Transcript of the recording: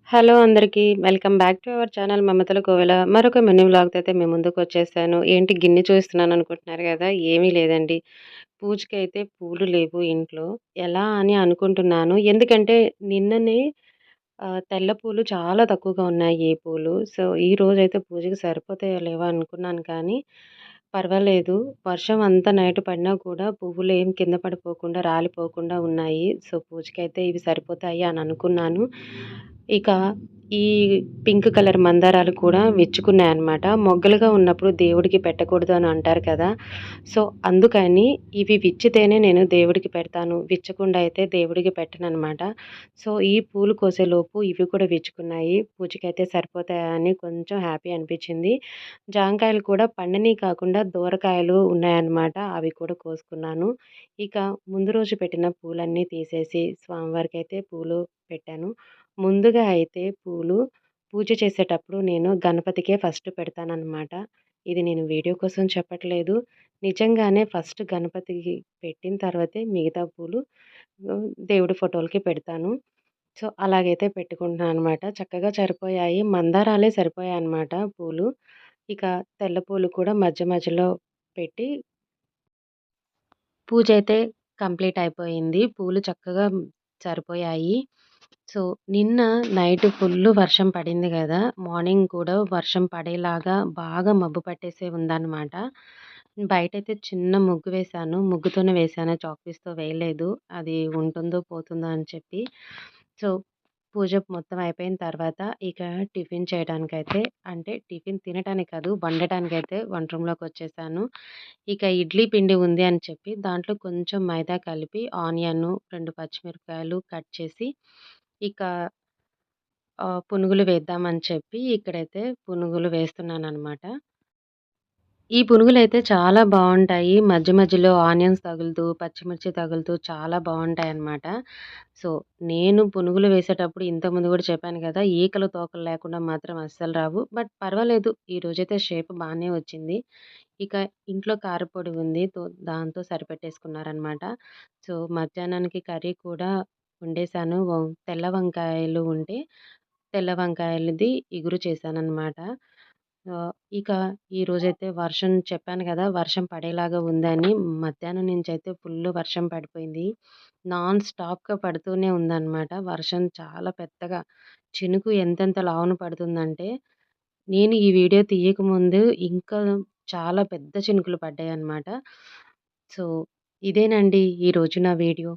Hello అందరికీ. Welcome back to our channel 'మమతల కోవెల'. మరొక mini వ్లాగ్‌తో అయితే మీ ముందుకొచ్చేసాను. ఏంటి గిన్నె చూస్తున్నాననుకుంటున్నారు గదా! ఏమీ లేదండి. పూజకైతే పూలు లేవు ఇంట్లో. ఎలా అని అనుకుంటున్నాను. ఎందుకంటే నిన్ననే తెల్ల పూలు చాలా తక్కువగా ఉన్నాయి ఈ పూలు. సో, ఈరోజైతే పూజకి సరిపోతాయో లేవో అనుకున్నాను కానీ, పర్వాలేదు. వర్షం అంతా నైట్ పడినా కూడా పువ్వులేం కింద పడిపోకుండా, రాలిపోకుండా ఉన్నాయి. సో, పూజకైతే ఇవి సరిపోతాయి అని అనుకున్నాను. ఇక ఈ పింక్ కలర్ మందారాలు కూడా విచ్చుకున్నాయన్నమాట. మొగ్గలుగా ఉన్నప్పుడు దేవుడికి పెట్టకూడదు అని అంటారు కదా! సో, అందుకని ఇవి విచ్చితేనే నేను దేవుడికి పెడతాను. విచ్చకుండా అయితే దేవుడికి పెట్టననమాట. సో, ఈ పూలు కోసేలోపు ఇవి కూడా విచ్చుకున్నాయి. పూజకైతే సరిపోతాయని కొంచెం హ్యాపీ అనిపించింది. జాంకాయలు కూడా పండినయి కాకుండా దూరకాయలు ఉన్నాయన్నమాట. అవి కూడా కోసుకున్నాను. ఇక ముందు రోజు పెట్టిన పూలన్నీ తీసేసి స్వామివారికైతే పూలు పెట్టాను. ముందుగా అయితే పూలు పూజ చేసేటప్పుడు నేను గణపతికే ఫస్ట్ పెడతాననమాట. ఇది నేను వీడియో కోసం చెప్పట్లేదు. నిజంగానే ఫస్ట్ గణపతికి పెట్టిన తర్వాతే మిగతా పూలు దేవుడి ఫోటోలకి పెడతాను. సో, అలాగైతే పెట్టుకుంటున్నాననమాట. చక్కగా సరిపోయాయి. మందారాలే సరిపోయాయన్నమాట పూలు. ఇక తెల్ల పూలు కూడా మధ్య మధ్యలో పెట్టి పూజైతే కంప్లీట్ అయిపోయింది. పూలు చక్కగా సరిపోయాయి. సో, నిన్న నైట్ ఫుల్లు వర్షం పడింది గదా! మార్నింగ్ కూడా వర్షం పడేలాగా బాగా మబ్బు పట్టేసే ఉందనమాట. బయటైతే చిన్న ముగ్గు వేశాను. ముగ్గుతోనే వేశాను. చాక్ పీస్‌తో వేయలేదు. అది ఉంటుందో పోతుందో అని చెప్పి. సో, పూజ మొత్తం అయిపోయిన తర్వాత ఇక టిఫిన్ చేయడానికైతే అంటే టిఫిన్ తినటానికి కాదు, వండటానికైతే వంట రూమ్‌లోకొచ్చేసాను. ఇక ఇడ్లీ పిండి ఉంది అని చెప్పి దాంట్లో కొంచెం మైదా కలిపి ఆనియను, 2 పచ్చిమిరపకాయలు కట్ చేసి ఇక పునుగులు వేద్దామని చెప్పి ఇక్కడైతే పునుగులు వేస్తున్నాననమాట. ఈ పునుగులైతే చాలా బావుంటాయి. మధ్య మధ్యలో ఆనియన్స్ తగులుతూ, పచ్చిమిర్చి తగులుతూ చాలా బావుంటాయన్నమాట. సో, నేను పునుగులు వేసేటప్పుడు ఇంతకుముందు గూడా చెప్పాను గదా! ఈకలు, తోకలు లేకుండా మాత్రం అస్సలు రావు. బట్ పర్వాలేదు. ఈరోజైతే షేప్ బానే వచ్చింది. ఇక ఇంట్లో కారప్పొడి ఉంది. దాంతో సరిపెట్టేసుకున్నారనమాట. సో, మధ్యాహ్నానికి కర్రీ కూడా వండేశాను. తెల్ల వంకాయలు ఉంటే, తెల్ల వంకాయలది ఇగురు చేశాననమాట. ఇక ఈరోజైతే వర్షం చెప్పాను గదా! వర్షం పడేలాగా ఉందని. మధ్యాహ్నం నుంచయితే ఫుల్లు వర్షం పడిపోయింది. నాన్ స్టాప్‌గా పడుతూనే ఉందనమాట. వర్షం చాలా పెద్దగా చినుకు ఎంతెంత లావున పడుతుందంటే, నేను ఈ వీడియో తీయకముందు ఇంకా చాలా పెద్ద చినుకులు పడ్డాయన్నమాట. సో, ఇదేనండి ఈరోజు నా వీడియో.